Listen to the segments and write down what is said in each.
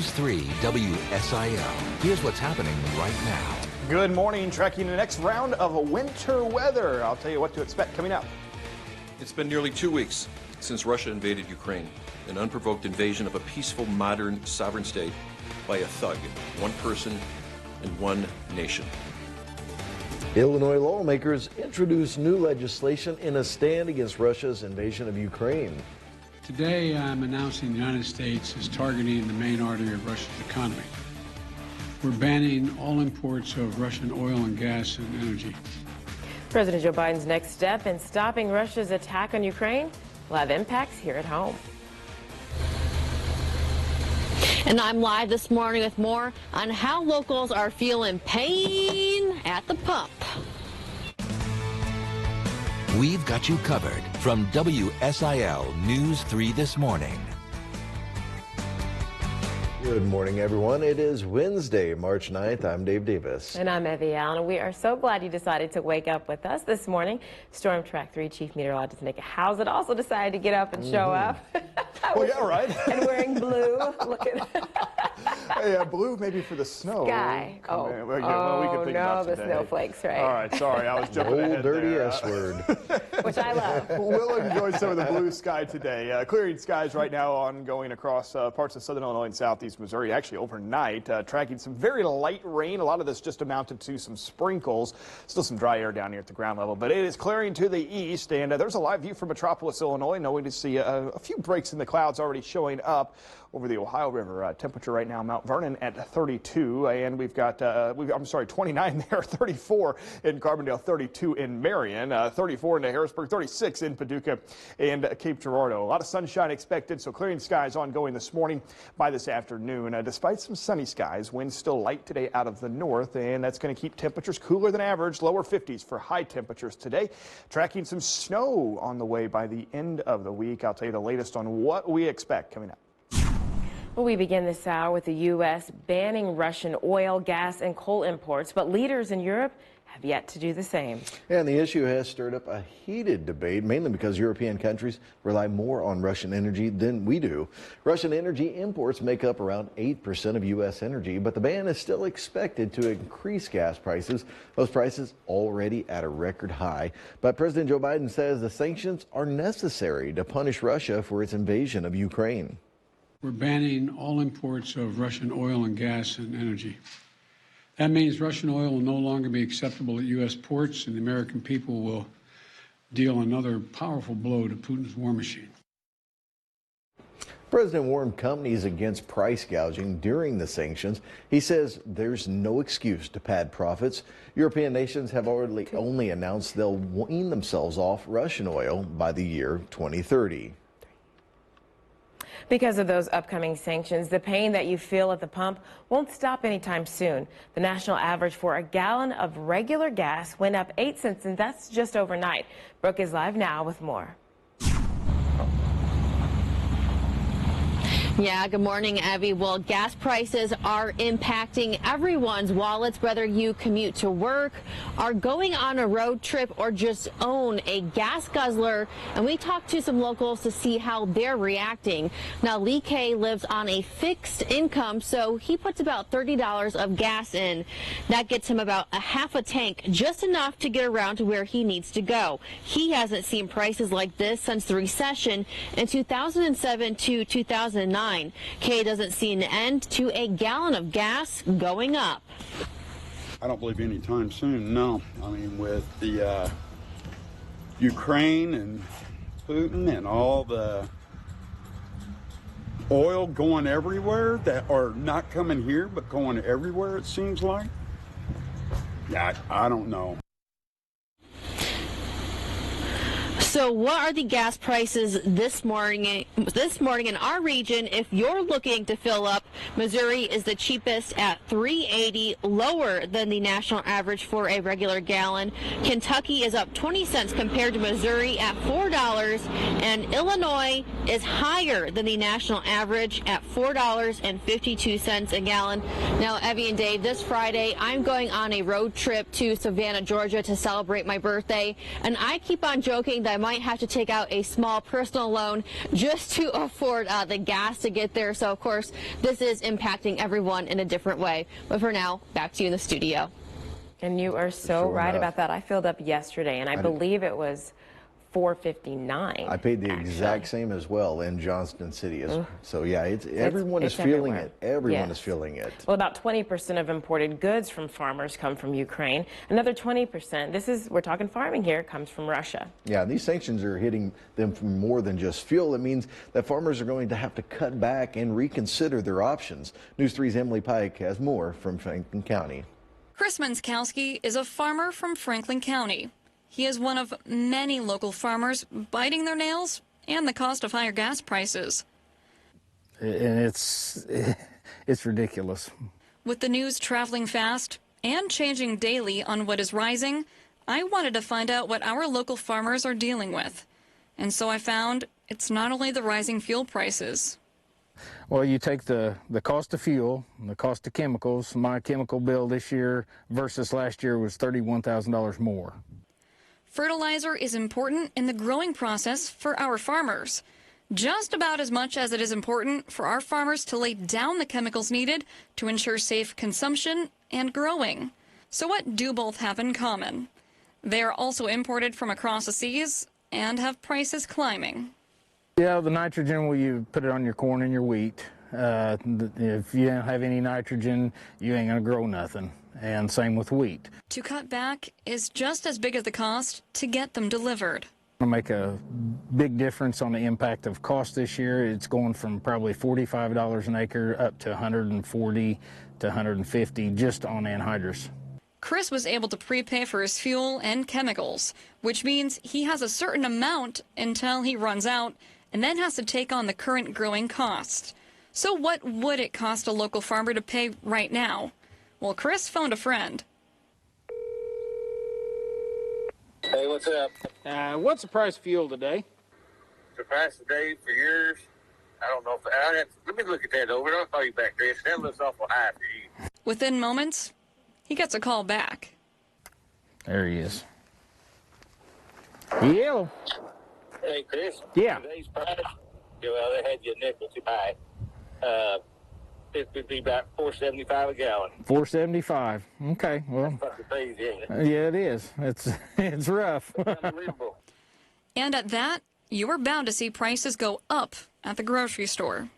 News 3 WSIL. Here's what's happening right now. Good morning. Tracking the next round of winter weather. I'll tell you what to expect coming up. It's been nearly 2 weeks since Russia invaded Ukraine, an unprovoked invasion of a peaceful, modern, sovereign state by a thug, one person and one nation. Illinois lawmakers introduced new legislation in a stand against Russia's invasion of Ukraine. Today, I'm announcing the United States is targeting the main artery of Russia's economy. We're banning all imports of Russian oil and gas and energy. President Joe Biden's next step in stopping Russia's attack on Ukraine will have impacts here at home. And I'm live this morning with more on how locals are feeling pain at the pump. We've got you covered from WSIL News 3 this morning. Good morning, everyone. It is Wednesday, March 9th. I'm Dave Davis. And I'm Evie Allen. We are so glad you decided to wake up with us this morning. Storm Track 3 Chief Meteorologist Nikki Hauset also decided to get up and show up. Well, yeah, right. And wearing blue. Look at Hey, blue maybe for the snow. Sky. Well, we can think about the today. snowflakes, right? All right, sorry, I was jumping Old ahead dirty there. S word. Which I love. We'll enjoy some of the blue sky today. Clearing skies right now ongoing across parts of southern Illinois and southeast Missouri. Actually, overnight, tracking some very light rain. A lot of this just amounted to some sprinkles. Still some dry air down here at the ground level, but it is clearing to the east. And there's a live view from Metropolis, Illinois, knowing to see a few breaks in the clouds already showing up over the Ohio River. Temperature right now, Mount Vernon at 32, and we've got, 29 there, 34 in Carbondale, 32 in Marion, 34 in Harrisburg, 36 in Paducah and Cape Girardeau. A lot of sunshine expected, so clearing skies ongoing this morning by this afternoon. Despite some sunny skies, winds still light today out of the north, and that's going to keep temperatures cooler than average, lower 50s for high temperatures today. Tracking some snow on the way by the end of the week. I'll tell you the latest on what we expect coming up. Well, we begin this hour with the U.S. banning Russian oil, gas, and coal imports, but leaders in Europe have yet to do the same. And the issue has stirred up a heated debate, mainly because European countries rely more on Russian energy than we do. Russian energy imports make up around 8% of U.S. energy, but the ban is still expected to increase gas prices, those prices already at a record high. But President Joe Biden says the sanctions are necessary to punish Russia for its invasion of Ukraine. We're banning all imports of Russian oil and gas and energy. That means Russian oil will no longer be acceptable at U.S. ports, and the American people will deal another powerful blow to Putin's war machine. The president warned companies against price gouging during the sanctions. He says there's no excuse to pad profits. European nations have only announced they'll wean themselves off Russian oil by the year 2030. Because of those upcoming sanctions, the pain that you feel at the pump won't stop anytime soon. The national average for a gallon of regular gas went up 8 cents, and that's just overnight. Brooke is live now with more. Yeah, good morning, Evie. Well, gas prices are impacting everyone's wallets, whether you commute to work, are going on a road trip, or just own a gas guzzler. And we talked to some locals to see how they're reacting. Now, Lee Kay lives on a fixed income, so he puts about $30 of gas in. That gets him about a half a tank, just enough to get around to where he needs to go. He hasn't seen prices like this since the recession in 2007 to 2009. Kay doesn't see an end to a gallon of gas going up. I don't believe anytime soon, no. I mean, with the Ukraine and Putin and all the oil going everywhere that are not coming here but going everywhere, it seems like. Yeah, I don't know. So what are the gas prices this morning in our region? If you're looking to fill up, Missouri is the cheapest at $3.80, lower than the national average for a regular gallon. Kentucky is up 20 cents compared to Missouri at $4, and Illinois is higher than the national average at $4.52 a gallon. Now, Evie and Dave, this Friday I'm going on a road trip to Savannah, Georgia to celebrate my birthday, and I keep on joking that might have to take out a small personal loan just to afford the gas to get there. So, of course, this is impacting everyone in a different way. But for now, back to you in the studio. And you are so right about that. I filled up yesterday, and I believe it was $4.59. I paid the exact same as well in Johnston City. So yeah, everyone is feeling it. Everyone is feeling it. Well, about 20% of imported goods from farmers come from Ukraine. Another 20%, we're talking farming here, comes from Russia. Yeah, these sanctions are hitting them from more than just fuel. It means that farmers are going to have to cut back and reconsider their options. News 3's Emily Pike has more from Franklin County. Chris Manskowski is a farmer from Franklin County. He is one of many local farmers biting their nails and the cost of higher gas prices. And it's ridiculous. With the news traveling fast and changing daily on what is rising, I wanted to find out what our local farmers are dealing with. And so I found it's not only the rising fuel prices. Well, you take the cost of fuel, the cost of chemicals. My chemical bill this year versus last year was $31,000 more. Fertilizer is important in the growing process for our farmers, just about as much as it is important for our farmers to lay down the chemicals needed to ensure safe consumption and growing. So what do both have in common? They are also imported from across the seas and have prices climbing. Yeah, the nitrogen, well, you put it on your corn and your wheat. If you don't have any nitrogen, you ain't gonna grow nothing. And same with wheat. To cut back is just as big as the cost to get them delivered. It'll make a big difference on the impact of cost this year. It's going from probably $45 an acre up to $140 to $150 just on anhydrous. Chris was able to prepay for his fuel and chemicals, which means he has a certain amount until he runs out and then has to take on the current growing costs. So what would it cost a local farmer to pay right now? Well, Chris phoned a friend. Hey, what's up? What's the price of fuel today? The price today for yours? I don't know. Let me look at that over. I'll call you back, Chris. That looks awful high for you. Within moments, he gets a call back. There he is. Hello. Hey, Chris. Yeah. Today's price, well, they had you a nickel too high. It would be about $4.75 a gallon. $4.75. Okay, well. That's fucking crazy, ain't it? Yeah, it is. It's rough. Unbelievable. And at that, you are bound to see prices go up at the grocery store.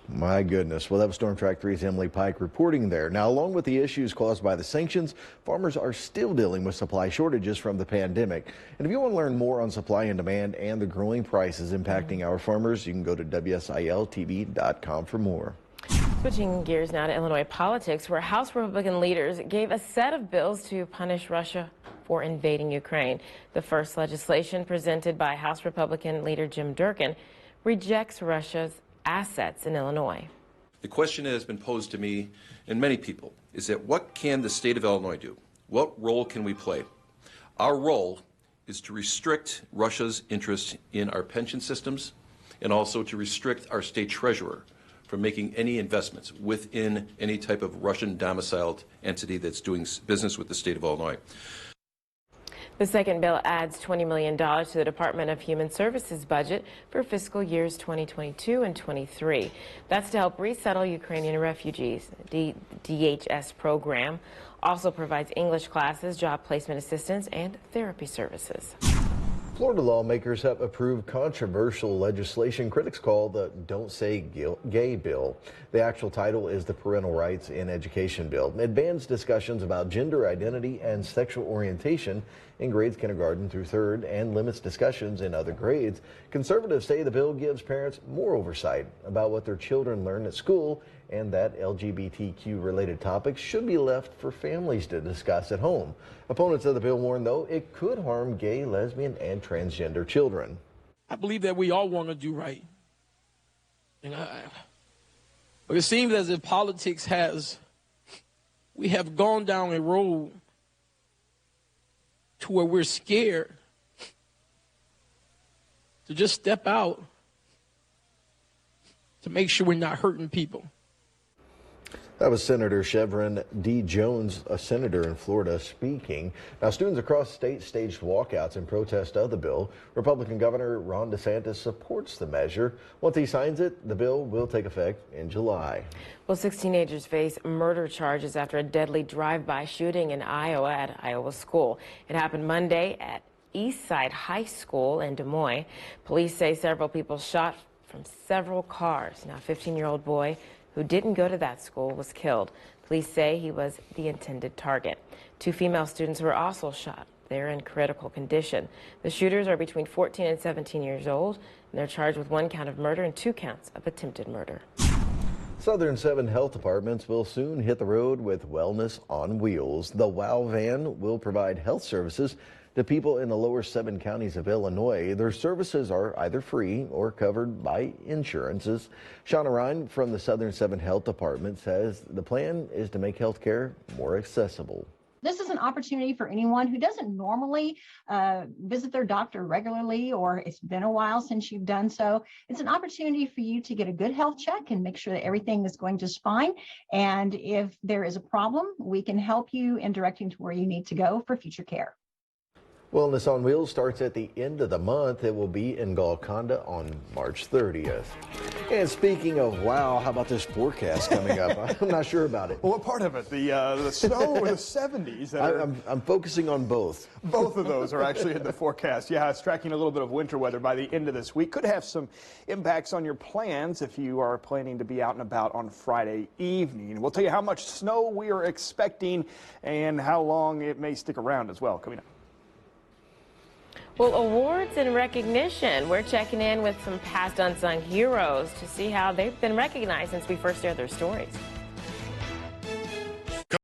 My goodness. Well, that was Storm Track 3's Emily Pike reporting there. Now, along with the issues caused by the sanctions, farmers are still dealing with supply shortages from the pandemic. And if you want to learn more on supply and demand and the growing prices impacting our farmers, you can go to WSILTV.com for more. Switching gears now to Illinois politics, where House Republican leaders gave a set of bills to punish Russia for invading Ukraine. The first legislation presented by House Republican leader Jim Durkin rejects Russia's assets in Illinois. The question that has been posed to me and many people is that what can the state of Illinois do? What role can we play? Our role is to restrict Russia's interest in our pension systems and also to restrict our state treasurer from making any investments within any type of Russian domiciled entity that's doing business with the state of Illinois. The second bill adds $20 million to the Department of Human Services budget for fiscal years 2022 and 23. That's to help resettle Ukrainian refugees. The DHS program also provides English classes, job placement assistance, and therapy services. Florida lawmakers have approved controversial legislation critics call the Don't Say Gay bill. The actual title is the Parental Rights in Education bill. It bans discussions about gender identity and sexual orientation in grades kindergarten through third and limits discussions in other grades. Conservatives say the bill gives parents more oversight about what their children learn at school and that LGBTQ-related topics should be left for families to discuss at home. Opponents of the bill warn, though, it could harm gay, lesbian, and transgender children. I believe that we all want to do right. But it seems as if politics we have gone down a road to where we're scared to just step out to make sure we're not hurting people. That was Senator Chevron D. Jones, a senator in Florida, speaking. Now, students across the state staged walkouts in protest of the bill. Republican Governor Ron DeSantis supports the measure. Once he signs it, the bill will take effect in July. Well, 6 teenagers face murder charges after a deadly drive-by shooting in Iowa at Iowa school. It happened Monday at Eastside High School in Des Moines. Police say several people shot from several cars. Now, a 15-year-old boy who didn't go to that school was killed. Police say he was the intended target. 2 female students were also shot. They're in critical condition. The shooters are between 14 and 17 years old, and they're charged with 1 count of murder and 2 counts of attempted murder. Southern 7 health departments will soon hit the road with Wellness on Wheels. The WOW van will provide health services to people in the lower 7 counties of Illinois. Their services are either free or covered by insurances. Shauna Ryan from the Southern 7 Health Department says the plan is to make health care more accessible. This is an opportunity for anyone who doesn't normally visit their doctor regularly, or it's been a while since you've done so. It's an opportunity for you to get a good health check and make sure that everything is going just fine. And if there is a problem, we can help you in directing to where you need to go for future care. Wellness on Wheels starts at the end of the month. It will be in Golconda on March 30th. And speaking of wow, how about this forecast coming up? I'm not sure about it. Well, what part of it? The snow or the 70s? I'm focusing on both. Both of those are actually in the forecast. Yeah, it's tracking a little bit of winter weather by the end of this week. Could have some impacts on your plans if you are planning to be out and about on Friday evening. We'll tell you how much snow we are expecting and how long it may stick around as well coming up. Well, awards and recognition. We're checking in with some past unsung heroes to see how they've been recognized since we first aired their stories.